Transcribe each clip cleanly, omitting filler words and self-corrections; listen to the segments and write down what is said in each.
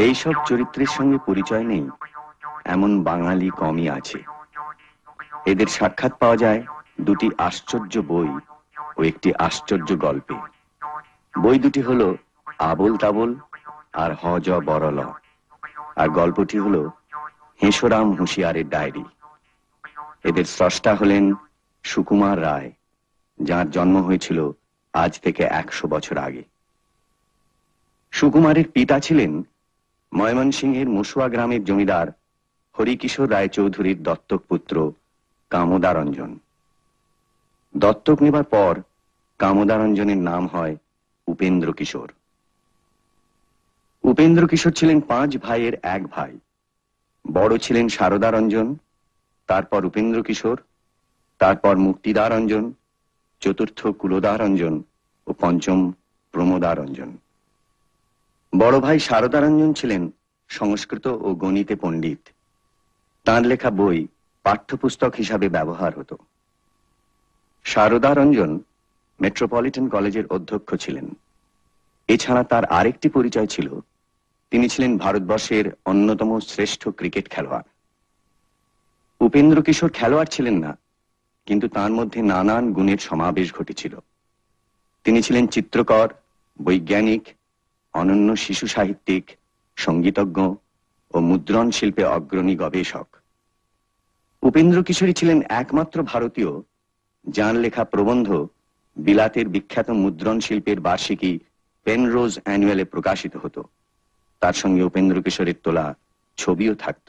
এইসব চরিত্রের সঙ্গে পরিচয় নেই এমন বাঙালি কমই আছে। এদের সাক্ষাৎ পাওয়া যায় দুটি আশ্চর্য বই ও একটি আশ্চর্য গল্পে। বই দুটি হলো আবোল তাবোল আর হজ বরল, আর গল্পটি হলো হেঁসরাম হুঁশিয়ারের ডায়েরি। এদের স্রষ্টা হলেন সুকুমার রায়, যার জন্ম হয়েছিল আজ থেকে 100 বছর আগে। সুকুমারের পিতা ছিলেন ময়মনসিংহের মুসুয়া গ্রামের জমিদার হরিকিশোর রায় চৌধুরীর দত্তক পুত্র কামোদারঞ্জন। দত্তক নেবার পর কামোদারঞ্জনের নাম হয় উপেন্দ্র কিশোর। উপেন্দ্র কিশোর ছিলেন 5 ভাইয়ের এক ভাই। বড় ছিলেন শারদারঞ্জন, তারপর উপেন্দ্র কিশোর, তারপর মুক্তিদারঞ্জন, চতুর্থ কুলদারঞ্জন ও পঞ্চম প্রমোদারঞ্জন। বড় ভাই শারদারঞ্জন ছিলেন সংস্কৃত ও গণিতে পণ্ডিত। তাঁর লেখা বই পাঠ্যপুস্তক হিসাবে ব্যবহার হতো। শারদারঞ্জন মেট্রোপলিটন কলেজের অধ্যক্ষ ছিলেন। এছাড়া তার আরেকটি পরিচয় ছিল, তিনি ছিলেন ভারতবর্ষের অন্যতম শ্রেষ্ঠ ক্রিকেট খেলোয়াড়। উপেন্দ্র কিশোর খেলোয়াড় ছিলেন না, কিন্তু তার মধ্যে নানান গুণের সমাবেশ ঘটেছিল। তিনি ছিলেন চিত্রকর, বৈজ্ঞানিক, অনন্য শিশু সাহিত্যিক, সঙ্গীতজ্ঞ ও মুদ্রণ শিল্পে অগ্রণী গবেষক। উপেন্দ্র কিশোরী ছিলেন একমাত্র ভারতীয় যার লেখা প্রবন্ধ বিলাতের বিখ্যাত মুদ্রণ শিল্পের বার্ষিকী পেনরোজ অ্যানুয়ালে প্রকাশিত হতো। তার সঙ্গে উপেন্দ্র কিশোরের তোলা ছবিও থাকত।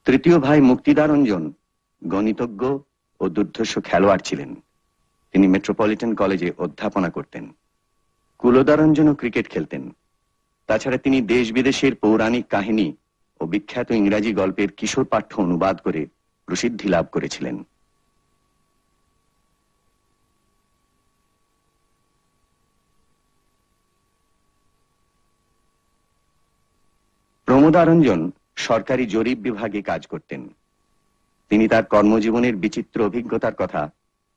তৃতীয় ভাই মুক্তিদারঞ্জন গণিতজ্ঞ ও দুর্ধর্ষ খেলোয়াড় ছিলেন। তিনি মেট্রোপলিটন কলেজে অধ্যাপনা করতেন। কুলদারঞ্জনও ক্রিকেট খেলতেন। তাছাড়া তিনি দেশ বিদেশের পৌরাণিক কাহিনী ও বিখ্যাত ইংরাজি গল্পের কিশোর পাঠ্য অনুবাদ করে প্রসিদ্ধি লাভ করেছিলেন। প্রমোদারঞ্জন সরকারি জরিপ বিভাগে কাজ করতেন। তিনি তার কর্মজীবনের বিচিত্র অভিজ্ঞতার কথা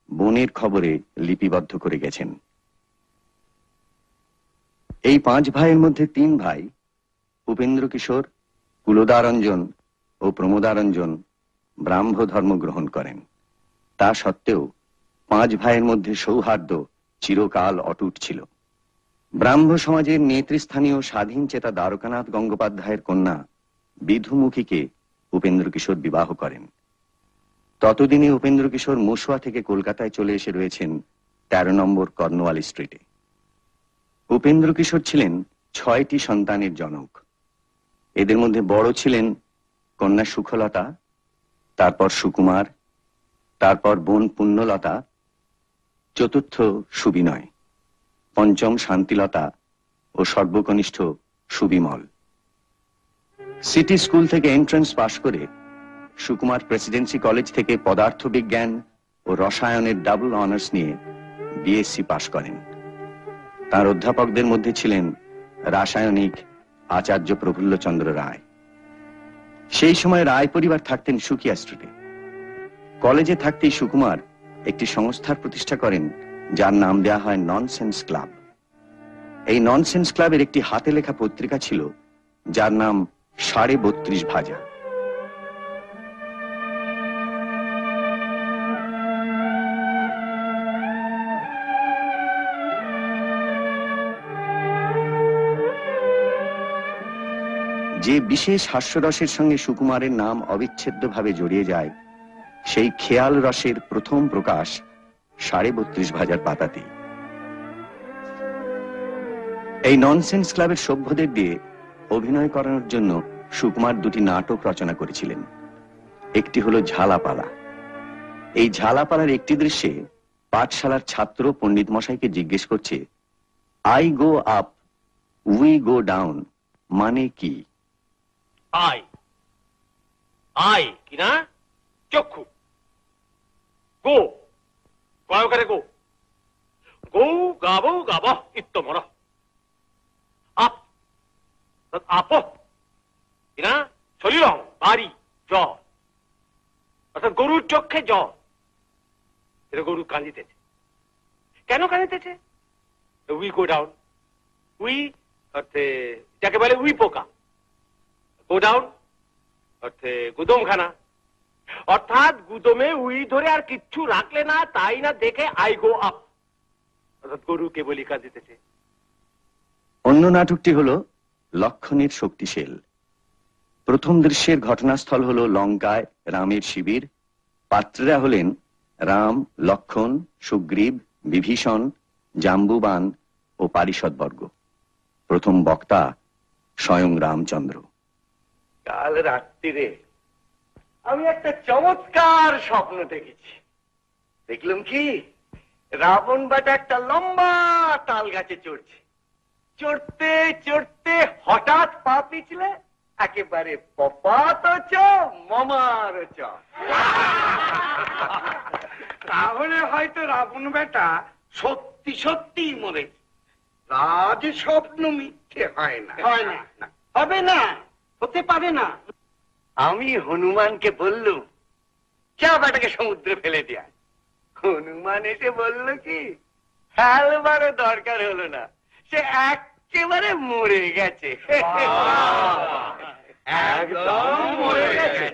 বনের খবরে লিপিবদ্ধ করে গেছেন। এই 5 ভাইয়ের মধ্যে 3 ভাই উপেন্দ্র কিশোর, কুলদারঞ্জন ও প্রমোদারঞ্জন ব্রাহ্ম ধর্ম গ্রহণ করেন। তা সত্ত্বেও 5 ভাইয়ের মধ্যে সৌহার্দ্য চিরকাল অটুট ছিল। ব্রাহ্ম সমাজের নেতৃস্থানীয় স্বাধীন চেতা দ্বারকানাথ গঙ্গোপাধ্যায়ের কন্যা বিধুমুখীকে উপেন্দ্র কিশোর বিবাহ করেন। ততদিনে উপেন্দ্র কিশোর মুসুয়া থেকে কলকাতায় চলে এসে রয়েছেন 13 নম্বর কর্নওয়ালি স্ট্রিটে। উপেন্দ্র কিশোর ছিলেন 6টি সন্তানের জনক। এদের মধ্যে বড় ছিলেন কন্যা সুখলতা, তারপর সুকুমার, তারপর বোন পুণ্যলতা, চতুর্থ সুবিনয়, পঞ্চম শান্তিলতা ও সর্বকনিষ্ঠ সুবিমল। সিটি স্কুল থেকে এন্ট্রান্স পাশ করে সুকুমার প্রেসিডেন্সি কলেজ থেকে পদার্থ বিজ্ঞান ও রসায়নের ডাবল অনার্স নিয়ে বিএসসি পাশ করেন। তার অধ্যাপকদের মধ্যে ছিলেন রাসায়নিক আচার্য প্রফুল্লচন্দ্র রায়। সেই সময় রায় পরিবার থাকতেন সুকিয়া স্ট্রিটে। কলেজে থাকতেই সুকুমার একটি সংস্থার প্রতিষ্ঠা করেন, যার নাম দেয়া হয় ননসেন্স ক্লাব। এই ননসেন্স ক্লাবের একটি হাতে লেখা পত্রিকা ছিল, যার নাম 32.5 ভাজা। যে বিশেষ হাস্যরসের সঙ্গে সুকুমারের নাম অবিচ্ছেদ্যভাবে জড়িয়ে যায়, সেই খেয়াল রসের প্রথম প্রকাশ 32.5 ভাজার পাতাতেই। এই ননসেন্স ক্লাবের সভ্যদের দিয়ে অভিনয় করানোর জন্য সুকুমার 2টি নাটক রচনা করেছিলেন। একটি হলো ঝালাপালা। এই ঝালাপালার একটি দৃশ্যে পাঠশালার ছাত্র পণ্ডিত মশাইকে জিজ্ঞেস করছে, I go up we go down মানে কি? আই আই কি না চক্ষু, গো কয়কারে গো, গৌ গাব গাব ইত্যমর আপ আপ কিনা শরীরং বাড়ি জল অর্থাৎ গরুর চক্ষে জল। এটা গরু কাঁদিতেছে। কেন কাঁদিতেছে? We go down. উই অর্থে যাকে বলে উই পোকা, গো ডাউন অর্থে গুদমখানা, অর্থাৎ গুদমে উই ধরে আর কিচ্ছু রাখলে না, তাই না দেখে আই গো আপ, অর্থাৎ গরু কেবলই কাঁদিতেছে। অন্য নাটকটি হল লক্ষণের শক্তিশীল। প্রথম দৃশ্যের ঘটনাস্থল হল লঙ্কায় রামের শিবির। পাত্ররা হলেন রাম, লক্ষণ, সুগ্রীব, বিভীষণ, জাম্বুবান ও পারিষদবর্গ। প্রথম বক্তা স্বয়ং রামচন্দ্র। কাল রাত্রিরে আমি একটা চমৎকার স্বপ্ন দেখেছি। দেখলাম কি, রাবণ বেটা একটা লম্বা তাল গাছে চড়ছে। চড়তে চড়তে হঠাৎ পা পিছলে একেবারে পপাত চ মমার চ। তাহলে হয়তো রাবণ বেটা সত্যি সত্যি মরেছে। রাজ স্বপ্ন মিথ্যে হয় না। হয় না, হবে না, হতে পারে না। আমি হনুমানকে বললুম চা বেটাকে সমুদ্রে ফেলে দেয়া। হনুমান এসে বলল কি, ফেলবারও দরকার হলো না, সে একেবারে মরে গেছে। একদম মরে গেছে।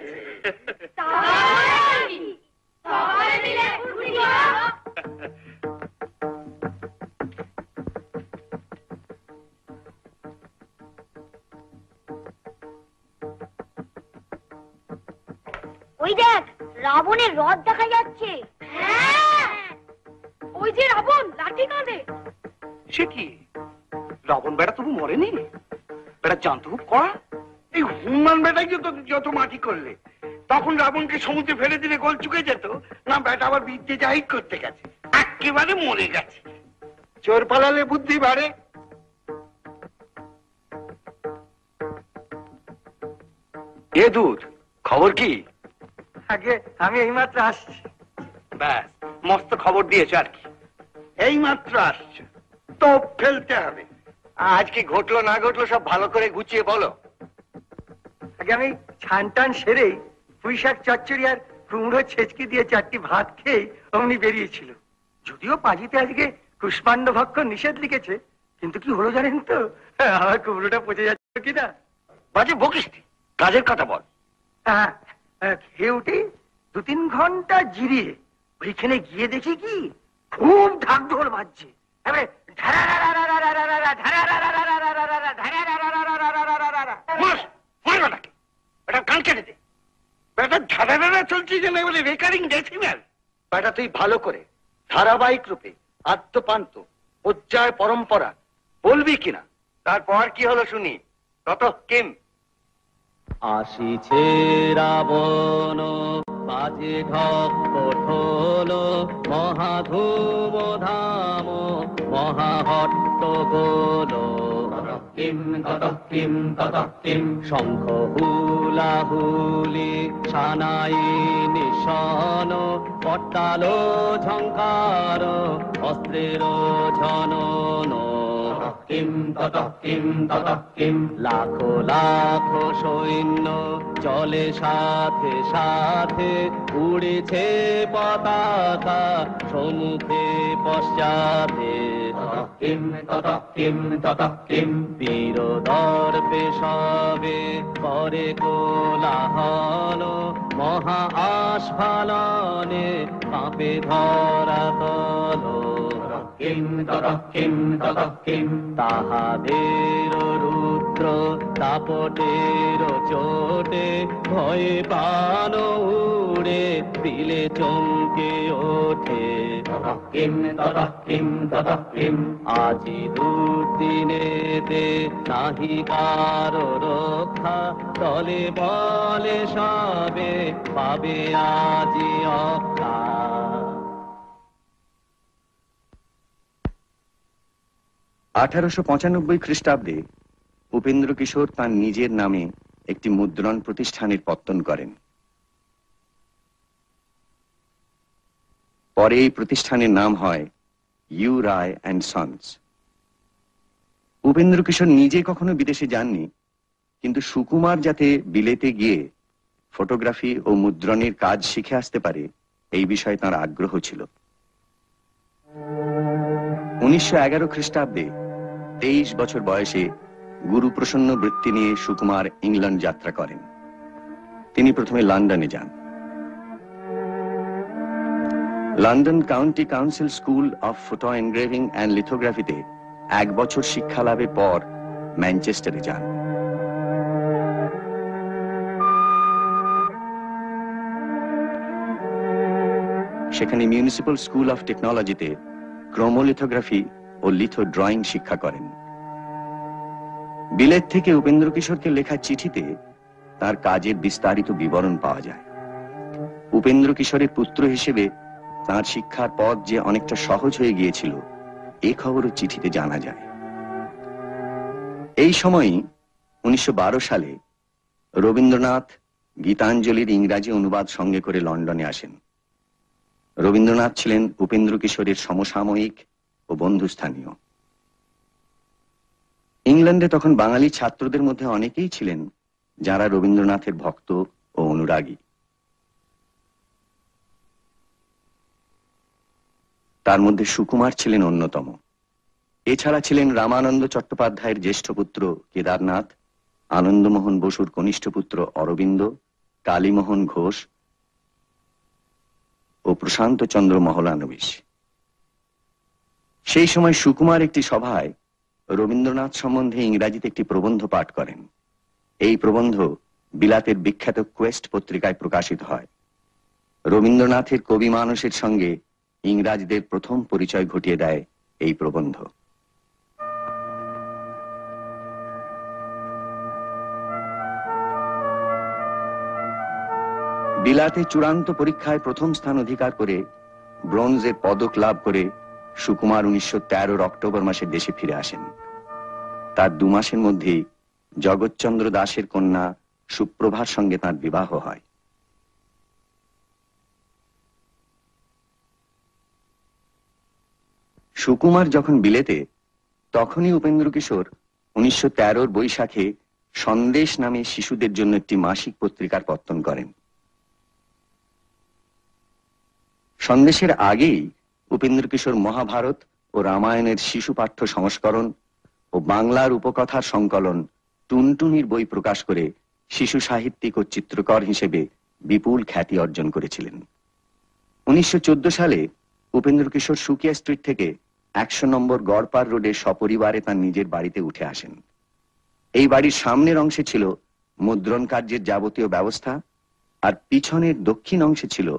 ওই দেখ, রাবণের রথ দেখা যাচ্ছে। ওই যে রাবণ লাঠি কাঁধে। সে কি, রাবণ বেটা তবু মরেনি? বেটা জানতো খুব কড়া। এই হনুমান বেটাই যত মাটি করলে, তখন রাবণকে সমুদ্রে ফেলে দিলে গোল চুকে যেত না। বেটা আবার বিদ্যে জাহির করতে গেছে, একেবারে মরে গেছে। চোর পালালে বুদ্ধি বাড়ে। এ দুধ, খবর কি? আগে আমি এইমাত্র আসছি। ব্যাস, মস্ত খবর দিয়েছ আর কি। এইমাত্র আসছে তো ফেলতে হবে। আজ কি ঘটলো না ঘটলো সব ভালো করে গুছিয়ে বলো। আগে আমি ছান টান সেরেই পুঁইশাক চচ্চড়ি আর কুমড়ো ছেচকি দিয়ে 4টি ভাত খেয়ে অমনি বেরিয়েছিল। যদিও পাজিতে আজকে কুষ্মাণ্ড ভক্ষণ নিষেধ লিখেছে, কিন্তু কি হলো জানেন তো, আমার কুমড়োটা পচে যাচ্ছে কিনা। বাজে বকিস, কাজের কথা বল। খেয়ে উঠে 2-3 ঘন্টা জিরিয়ে ওইখানে গিয়ে দেখি কি খুব ঢাকঢোল বাজছে। কান কেটে দে। বেটা ধারাধারা চলছে যেন এবারে রেকারিং ডেসিমেল। বেটা তুই ভালো করে ধারাবাহিক রূপে আদ্যপান্ত পর্যায় পরম্পরা বলবি কিনা। তারপর কি হলো শুনি। তত কিম। আসিছে রাবণ বাজে ঢক ঢোল, মহাধূম ধাম মহাহট্টগোল। কিম ততঃ কিম ততঃ কিম, শঙ্খ হুলাহুলি সানাই নিশান, পট্টাল ঝঙ্কার অস্ত্রের ঝনন। কিম ততঃ কিম ততঃ কিম, লাখো লাখো সৈন্য চলে সাথে সাথে, উড়েছে পতাকা সম্মুখে পশ্চাতে। কিম ততঃ কিম ততঃ কিম, বীর দর্পে সবে করে কোলাহল, মহা আস্ফালনে কাঁপে ধরাতল। কিম ততঃ কিম ততঃ কিম, তাহাদের রুদ্র দাপটের চোটে ভয়ে প্রাণ উড়ে দিলে চমকে ওঠে। কিম ততঃ কিম ততঃ কিম, আজি দুর্দিনেতে নাহি কারো রক্ষা, তলে বলে সবে পাবে আজি অক্ষা। 1895 খ্রিস্টাব্দে উপেন্দ্র কিশোর তার নিজের নামে একটি মুদ্রণ প্রতিষ্ঠানের পত্তন করেন। পরে এই প্রতিষ্ঠানের নাম হয় U Ray and sons. Upendra Kishore নিজে কখনো বিদেশে যাননি, কিন্তু সুকুমার যাতে বিলেতে গিয়ে ফটোগ্রাফি ও মুদ্রণের কাজ শিখে আসতে পারে এই বিষয়ে তাঁর আগ্রহ ছিল। 1911 খ্রিস্টাব্দে 23 বছর বয়সে গুরুপ্রসন্ন বৃত্তি নিয়ে সুকুমার ইংল্যান্ড যাত্রা করেন। তিনি প্রথমে লন্ডনে যান। London county council school of photo engraving and লিথোগ্রাফিতে 1 বছর শিক্ষা লাভের পর ম্যানচেস্টারে যান। সেখানে মিউনিসিপ্যাল স্কুল অফ টেকনোলজিতে ক্রোমোলিথোগ্রাফি ও লিথো ড্রয়িং শিক্ষা করেন। বিলেত থেকে উপেন্দ্র কিশোরকে লেখা চিঠিতে তার কাজের বিস্তারিত বিবরণ পাওয়া যায়। উপেন্দ্র কিশোরের পুত্র হিসেবে তার শিক্ষার পথ যে অনেকটা সহজ হয়ে গিয়েছিল এ খবরও চিঠিতে জানা যায়। এই সময়ই 1912 সালে রবীন্দ্রনাথ গীতাঞ্জলির ইংরাজি অনুবাদ সঙ্গে করে লন্ডনে আসেন। রবীন্দ্রনাথ ছিলেন উপেন্দ্র কিশোরের সমসাময়িক ও বন্ধুস্থানীয়। ইংল্যান্ডে তখন বাঙালি ছাত্রদের মধ্যে অনেকেই ছিলেন যারা রবীন্দ্রনাথের ভক্ত ও অনুরাগী। তার মধ্যে সুকুমার ছিলেন অন্যতম। এছাড়া ছিলেন রামানন্দ চট্টোপাধ্যায়ের জ্যেষ্ঠ পুত্র কেদারনাথ, আনন্দমোহন বসুর কনিষ্ঠ পুত্র অরবিন্দ, কালীমোহন ঘোষ ও প্রশান্ত চন্দ্র মহলানবিশ। সেই সময় সুকুমার একটি সভায় রবীন্দ্রনাথ সম্বন্ধে ইংরাজিতে একটি প্রবন্ধ পাঠ করেন। এই প্রবন্ধ বিলাতের বিখ্যাত কোয়েস্ট পত্রিকায় প্রকাশিত হয়। রবীন্দ্রনাথের কবি মানসের সঙ্গে ইংরাজদের প্রথম পরিচয় ঘটিয়ে দেয় এই প্রবন্ধ। বিলাতে চূড়ান্ত পরীক্ষায় প্রথম স্থান অধিকার করে ব্রোঞ্জের পদক লাভ করে সুকুমার 1913 অক্টোবর মাসে দেশে ফিরে আসেন। তার 2 মাসের মধ্যেই জগৎচন্দ্র দাসের কন্যা সুপ্রভার সঙ্গে তাঁর বিবাহ হয়। সুকুমার যখন বিলেতে, তখনই উপেন্দ্র কিশোর 1913 বৈশাখে সন্দেশ নামে শিশুদের জন্য একটি মাসিক পত্রিকার পত্তন করেন। সন্দেশের আগেই উপেন্দ্র কিশোর মহাভারত ও রামায়ণের শিশু পাঠ্য সংস্করণ ও বাংলার উপকথার সংকলন টুনটুনির বই প্রকাশ করে শিশু সাহিত্যিক ও চিত্রকর হিসেবে বিপুল খ্যাতি অর্জন করেছিলেন। 1914 সালে উপেন্দ্র কিশোর সুকিয়া স্ট্রিট থেকে 100 নম্বর গড়পাড় রোডে সপরিবারে তার নিজের বাড়িতে উঠে আসেন। এই বাড়ির সামনের অংশে ছিল মুদ্রণ কার্যের যাবতীয় ব্যবস্থা, আর পিছনের দক্ষিণ অংশে ছিল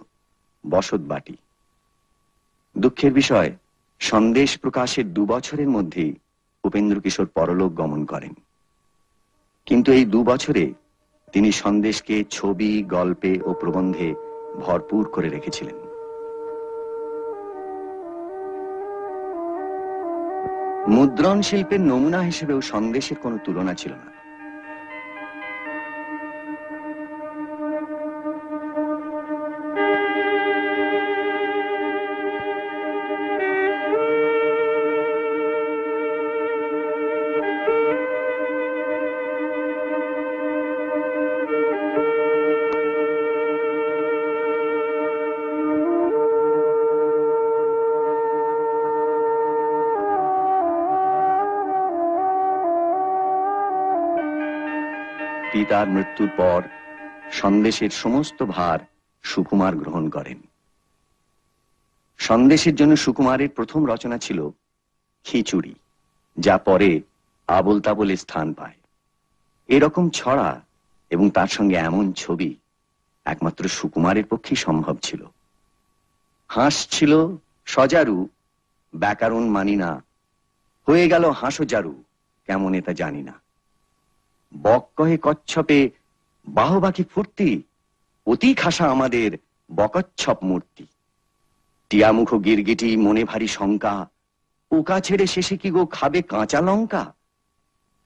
বসত বাটি। দুঃখের বিষয়, সন্দেশ প্রকাশের 2 বছরের মধ্যেই উপেন্দ্র কিশোর পরলোক গমন করেন। কিন্তু এই 2 বছরে তিনি সন্দেশকে ছবি, গল্পে ও প্রবন্ধে ভরপুর করে রেখেছিলেন। মুদ্রণ শিল্পের নমুনা হিসেবেও সন্দেশের কোনো তুলনা ছিল না। পিতার মৃত্যুর পর সন্দেশের সমস্ত ভার সুকুমার গ্রহণ করেন। সন্দেশের জন্য সুকুমারের প্রথম রচনা ছিল খিচুড়ি, যা পরে আবোল তাবোলে স্থান পায়। এরকম ছড়া এবং তার সঙ্গে এমন ছবি একমাত্র সুকুমারের পক্ষেই সম্ভব ছিল। হাঁস ছিল সজারু, ব্যাকরণ মানি না, হয়ে গেল হাঁসো জারু, কেমন এটা জানি না। বক কহে কচ্ছপে বাহবাকি ফুর্তি, অতি খাসা আমাদের বকচ্ছপ মূর্তি। টিয়ামুখ গিরগিটি মনে ভারী শঙ্কা, পোকা ছেড়ে শেষে কি গো খাবে কাঁচা লঙ্কা।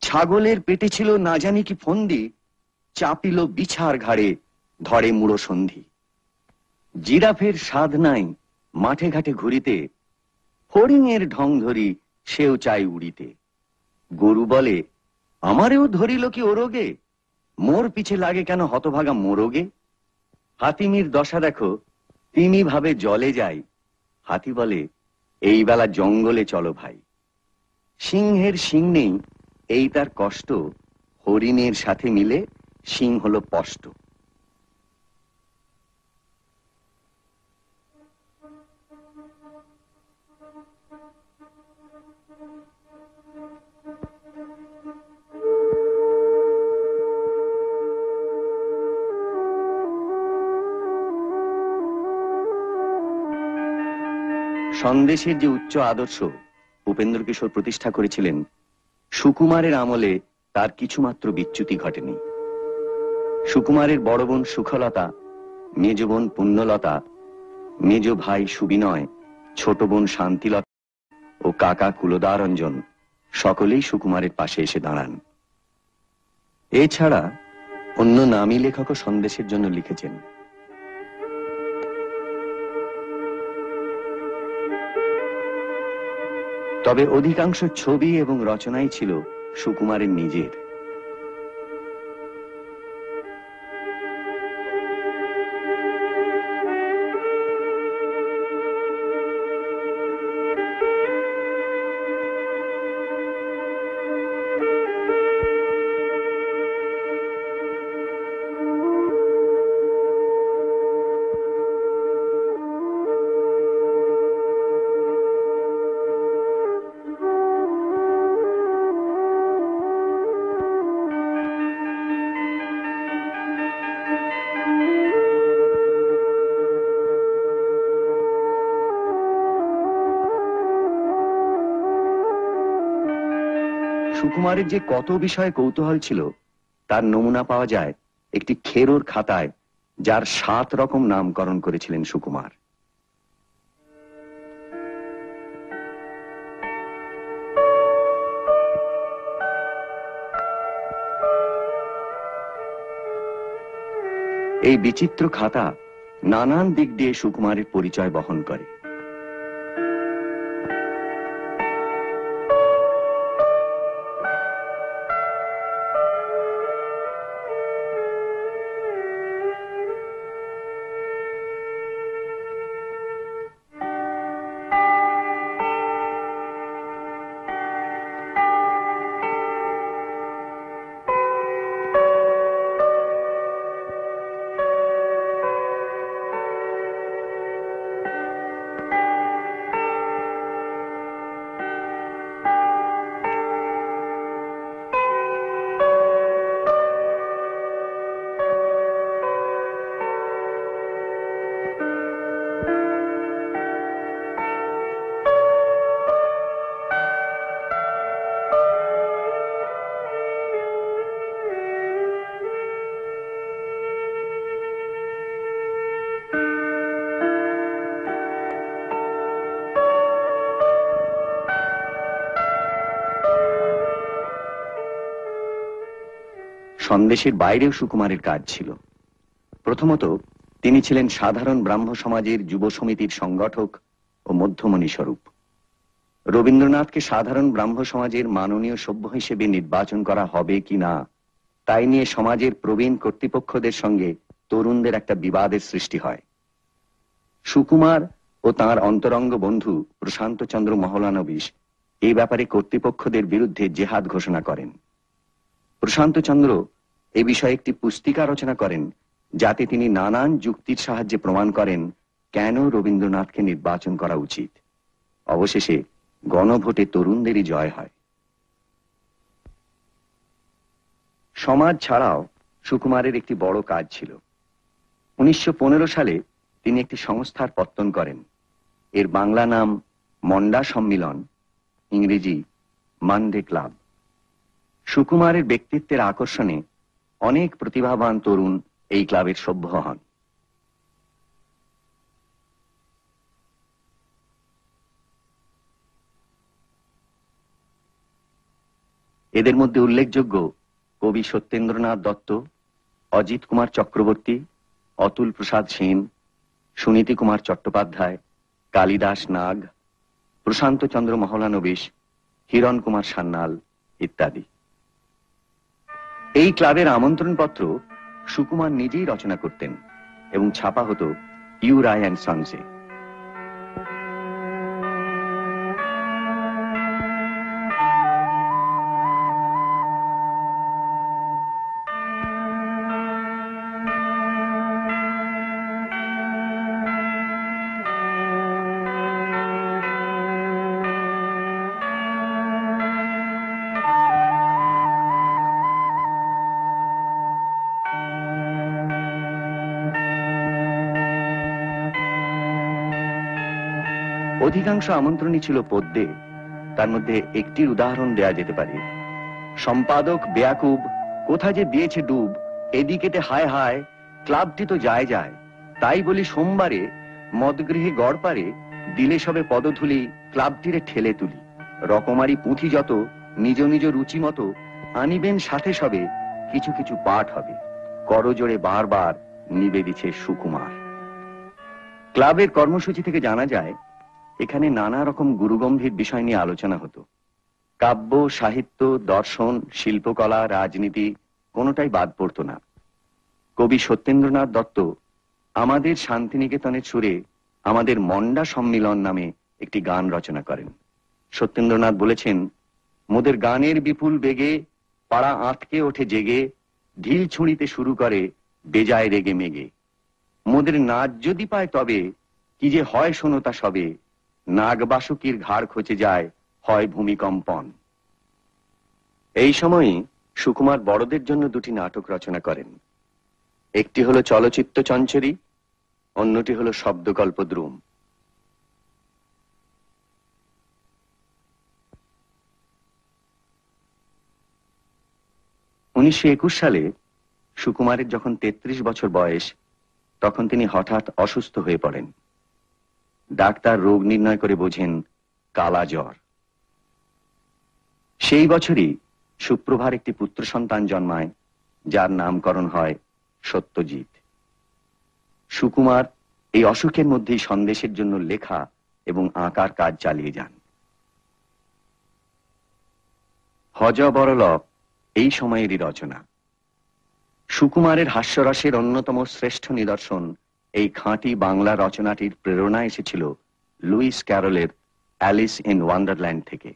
ছাগলের পেটে ছিল না জানি কি ফন্দি, চাপিল বিছার ঘাড়ে ধরে মুড়ো সন্ধি। জিরাফের স্বাদ নাই মাঠে ঘাটে ঘুরিতে, হরিণের ঢং ধরি সেও চাই উড়িতে। গরু বলে, আমারেও ধরিল কি ওরোগে, মোর পিছে লাগে কেন হতভাগা মোরগে। হাতিমির দশা দেখো, তিনি ভাবে জলে যাই, হাতি বলে এই বেলা জঙ্গলে চলো ভাই। সিংহের শিং নেই এই তার কষ্ট, হরিণের সাথে মিলে সিং হলো স্পষ্ট। সন্দেশের যে উচ্চ আদর্শ উপেন্দ্র কিশোর প্রতিষ্ঠা করেছিলেন, সুকুমারের আমলে তার কিছুমাত্র বিচ্যুতি ঘটেনি। সুকুমারের বড় বোন সুখলতা, মেজ বোন পুণ্যলতা, মেজ ভাই সুবিনয়, ছোট বোন শান্তিলতা ও কাকা কুলদারঞ্জন সকলেই সুকুমারের পাশে এসে দাঁড়ান। এছাড়া অন্য নামী লেখকও সন্দেশের জন্য লিখেছেন। তবে অধিকাংশ ছবি এবং রচনাই ছিল সুকুমারের নিজের। সুকুমারের যে কত বিষয়ে কৌতূহল ছিল তার নমুনা পাওয়া যায় একটি খেরোর খাতায়, যার 7 রকম নামকরণ করেছিলেন সুকুমার। এই বিচিত্র খাতা নানান দিক দিয়ে সুকুমারের পরিচয় বহন করে। সন্দেশের বাইরেও সুকুমারের কাজ ছিল। প্রথমত, তিনি ছিলেন সাধারণ ব্রাহ্ম সমাজের যুব সমিতির সংগঠক ও মধ্যমণি স্বরূপ। রবীন্দ্রনাথকে সাধারণ ব্রাহ্ম সমাজের মাননীয় সভ্য হিসেবে নির্বাচন করা হবে কি না, তাই নিয়ে সমাজের প্রবীণ কর্তৃপক্ষদের সঙ্গে তরুণদের একটা বিবাদের সৃষ্টি হয়। সুকুমার ও তাঁর অন্তরঙ্গ বন্ধু প্রশান্ত চন্দ্র মহলানবিশ এই ব্যাপারে কর্তৃপক্ষদের বিরুদ্ধে জেহাদ ঘোষণা করেন। প্রশান্ত চন্দ্র এ বিষয়ে একটি পুস্তিকা রচনা করেন, যাতে তিনি নানান যুক্তির সাহায্যে প্রমাণ করেন কেন রবীন্দ্রনাথকে নির্বাচন করা উচিত। অবশেষে গণভোটে তরুণদেরই জয় হয়। সমাজ ছাড়াও সুকুমারের একটি বড় কাজ ছিল। 1915 সালে তিনি একটি সংস্থার পত্তন করেন। এর বাংলা নাম মন্ডা সম্মিলন, ইংরেজি মানডে ক্লাব। সুকুমারের ব্যক্তিত্বের আকর্ষণে অনেক প্রতিভাবান তরুণ এই ক্লাবের সভ্য হন। এদের মধ্যে উল্লেখযোগ্য কবি সত্যেন্দ্রনাথ দত্ত, অজিত কুমার চক্রবর্তী, অতুল প্রসাদ সেন, সুনীতি কুমার চট্টোপাধ্যায়, কালিদাস নাগ, প্রশান্ত চন্দ্র মহলানবিশ, হিরণ কুমার সান্যাল ইত্যাদি। এই ক্লাবের আমন্ত্রণপত্র সুকুমার নিজেই রচনা করতেন এবং ছাপা হতো ইউ রায় অ্যান্ড সন্সে। অধিকাংশ আমন্ত্রণই ছিল পদ্যে। তার মধ্যে একটির উদাহরণ দেয়া যেতে পারে। সম্পাদক বেয়াকুব কোথা যে দিয়েছে ডুব, এদিকেতে হায় হায় ক্লাবটি তো যায় যায়, তাই বলি সোমবারে মদগৃহে গড়পারে দিলে সবে পদধূলি ক্লাবটিরে ঠেলে তুলি, রকমারি পুঁথি যত নিজ নিজ রুচি মতো আনিবেন সাথে সবে, কিছু কিছু পাঠ হবে, করজোড়ে বারবার নিবেদিছে সুকুমার। ক্লাবের কর্মসূচি থেকে জানা যায় এখানে নানা রকম গুরুগম্ভীর বিষয় নিয়ে আলোচনা হতো। কাব্য, সাহিত্য, দর্শন, শিল্পকলা, রাজনীতি কোনোটাই বাদ পড়ত না। কবি সত্যেন্দ্রনাথ দত্ত আমাদের শান্তিনিকেতনের সুরে আমাদের মন্ডা সম্মিলন নামে একটি গান রচনা করেন। সত্যেন্দ্রনাথ বলেছেন, মোদের গানের বিপুল বেগে পাড়া আঁতকে ওঠে জেগে, ঢিল ছুঁড়িতে শুরু করে বেজায় রেগে মেগে, মোদের নাচ যদি পায় তবে কি যে হয় শোনো তা সবে, নাগবাসুকির ঘাড় খচে যায় হয় ভূমিকম্পন। এই সময়ই সুকুমার বড়দের জন্য দুটি নাটক রচনা করেন। একটি হলো চলচ্চিত্র চঞ্চরী, অন্যটি হলো শব্দকল্পদ্রুম। সালে সুকুমারের যখন 33 বছর বয়স, তখন তিনি হঠাৎ অসুস্থ হয়ে পড়েন। ডাক্তার রোগ নির্ণয় করে বোঝেন কালা জ্বর। সেই বছরই সুপ্রভার একটি পুত্র সন্তান জন্মায়, যার নামকরণ হয় সত্যজিৎ। সুকুমার এই অসুখের মধ্যেই সন্দেশের জন্য লেখা এবং আঁকার কাজ চালিয়ে যান। হযবরল এই সময়েরই রচনা। সুকুমারের হাস্যরসের অন্যতম শ্রেষ্ঠ নিদর্শন এই খাঁটি বাংলা রচনাটির প্রেরণা এসেছিল লুইস ক্যারলের অ্যালিস ইন ওয়ান্ডারল্যান্ড থেকে।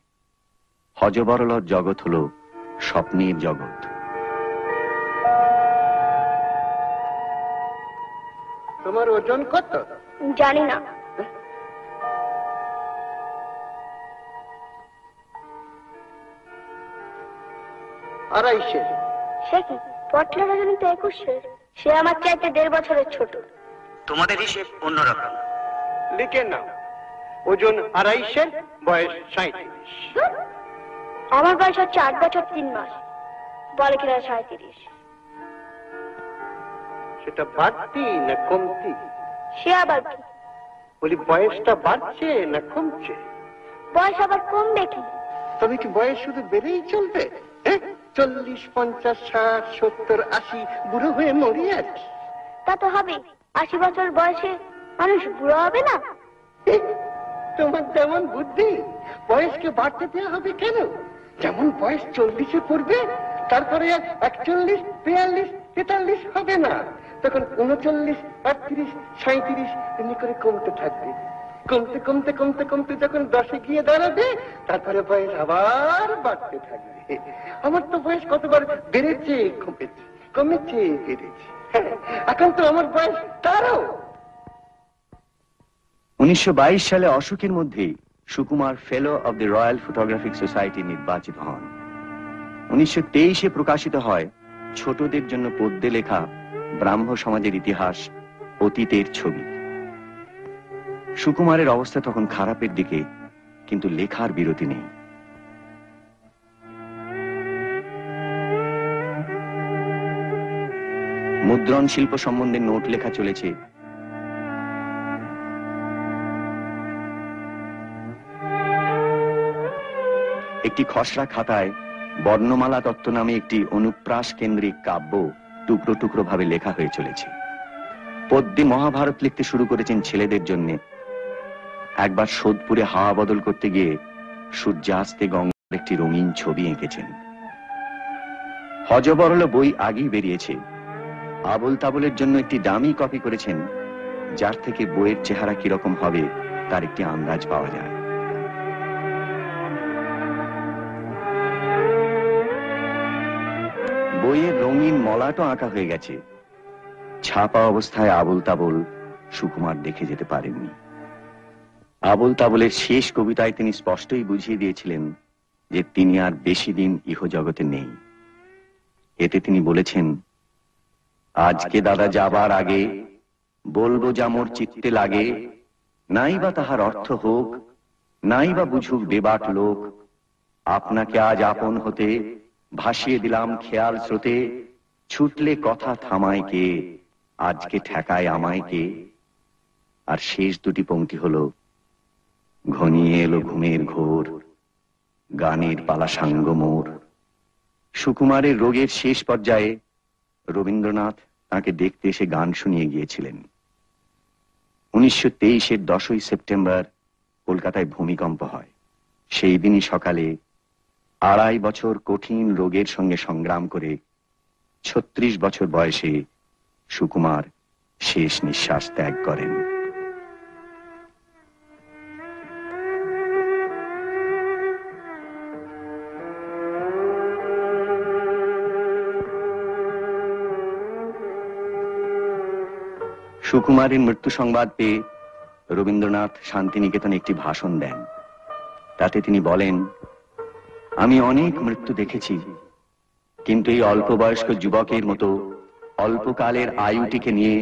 হযবরলর জগৎ হল স্বপ্নের জগৎ। তোমার ওজন কত? জানি না। আড়াইশে। সে কি, পটলা রজনী তো 21। সে আমার চাইতে 1.5 বছরের ছোট। তোমাদের হিসেব অন্যরকম। লিখে নাও, ওজন 2.5, বয়স 37। আমার বয়স হচ্ছে 8 বছর 3 মাস, বলে কিনা 37। সেটা বাড়তি না কমতি? সে আবার কি? বলি বয়সটা বাড়ছে না কমছে? বয়স আবার কমবে কি? তবে কি বয়স শুধু বেড়েই চলবে? 40, 50, 60, 70, 80 বুড়ো হয়ে মরি আর কি। তা তো হবে। 80 বছর বয়সে মানুষ বুড়ো হবে না? তোমার যেমন বুদ্ধি, বয়সকে বাড়তে দেওয়া হবে কেন? যেমন বয়স 40-এ পড়বে, তারপরে 41, 42, 43 হবে না, তখন 39, 38, 37 এমনি করে কমতে থাকবে। কমতে কমতে কমতে কমতে যখন 10-এ গিয়ে দাঁড়াবে, তারপরে বয়স আবার বাড়তে থাকবে। আমার তো বয়স কতবার বেড়েছে, কমেছে, কমেছে, বেড়েছে। এখন তো আমার বয়স তারও। 1922 সালে অশোকের মধ্যেই সুকুমার ফেলো of the royal photographic society নির্বাচিত হন। 1923-এ প্রকাশিত হয় ছোটদের জন্য পদ্যে লেখা ব্রাহ্ম সমাজের ইতিহাস, অতীতের ছবি। সুকুমারের অবস্থা তখন খারাপের দিকে, কিন্তু লেখার বিরতি নেই। মুদ্রণ শিল্প সম্বন্ধে নোট লেখা চলেছে। একটি খসড়া খাতায় বর্ণমালা তত্ত্ব নামে একটি অনুপ্রাস কেন্দ্রিক কাব্য টুকরো টুকরো ভাবে লেখা হয়ে চলেছে। পদ্যে মহাভারত লিখতে শুরু করেছেন ছেলেদের জন্য। একবার সোদপুরে হাওয়া বদল করতে গিয়ে সূর্যাস্তে গঙ্গার একটি রঙিন ছবি এঁকেছেন। হযবরল বই আগেই বেরিয়েছে। আবোল তাবোলের জন্য একটি দামি কপি করেছেন, যার থেকে বইয়ের চেহারা কিরকম হবে তার একটি আন্দাজ পাওয়া যায়। বইয়ের রঙিন মলাটও আঁকা হয়ে গেছে। ছাপা অবস্থায় আবোল তাবোল সুকুমার দেখে যেতে পারেননি। আবোল তাবোলের শেষ কবিতায় তিনি স্পষ্টই বুঝিয়ে দিয়েছিলেন যে তিনি আর বেশি দিন ইহজগতে নেই। এতে তিনি বলেছেন, আজকে দাদা যাবার আগে বলবো যা মোর চিত্তে লাগে, নাই বা তাহার অর্থ হোক, নাই বা বুঝুক বেবাক লোক, আপনাকে আজ আপন হতে ভাসিয়ে দিলাম খেয়াল স্রোতে, ছুটলে কথা থামায় কে, আজকে ঠেকায় আমায় কে। আর শেষ দুটি পংক্তি হলো, ঘনিয়ে এলো ঘুমের ঘোর, গানের পালা সাঙ্গ মোর। সুকুমারের রোগের শেষ পর্যায়ে রবীন্দ্রনাথ তাকে দেখতে এসে গান শুনিয়ে গিয়েছিলেন। 1923-এর 10ই সেপ্টেম্বর কলকাতায় ভূমিকম্প হয়। সেই দিনই সকালে 2.5 বছর কঠিন রোগের সঙ্গে সংগ্রাম করে 36 বছর বয়সে সুকুমার শেষ নিঃশ্বাস ত্যাগ করেন। সুকুমারের মৃত্যু সংবাদ পেয়ে রবীন্দ্রনাথ শান্তিনিকেতনে একটি ভাষণ দেন। তাতে তিনি বলেন, আমি অনেক মৃত্যু দেখেছি, কিন্তু এই অল্প বয়স্ক যুবকের মতো অল্পকালের আয়ুটিকে নিয়ে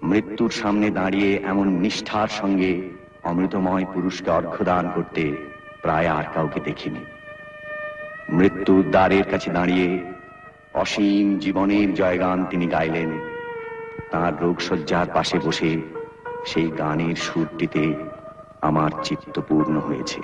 মৃত্যুর সামনে দাঁড়িয়ে এমন নিষ্ঠার সঙ্গে অমৃতময় পুরুষকে অর্ঘ্যদান করতে প্রায় আর কাউকে দেখিনি। মৃত্যুর দ্বারের কাছে দাঁড়িয়ে অসীম জীবনের জয়গান তিনি গাইলেন। তাঁর রোগশয্যার পাশে বসে সেই গানের সুরটিতে আমার চিত্ত পূর্ণ হয়েছে।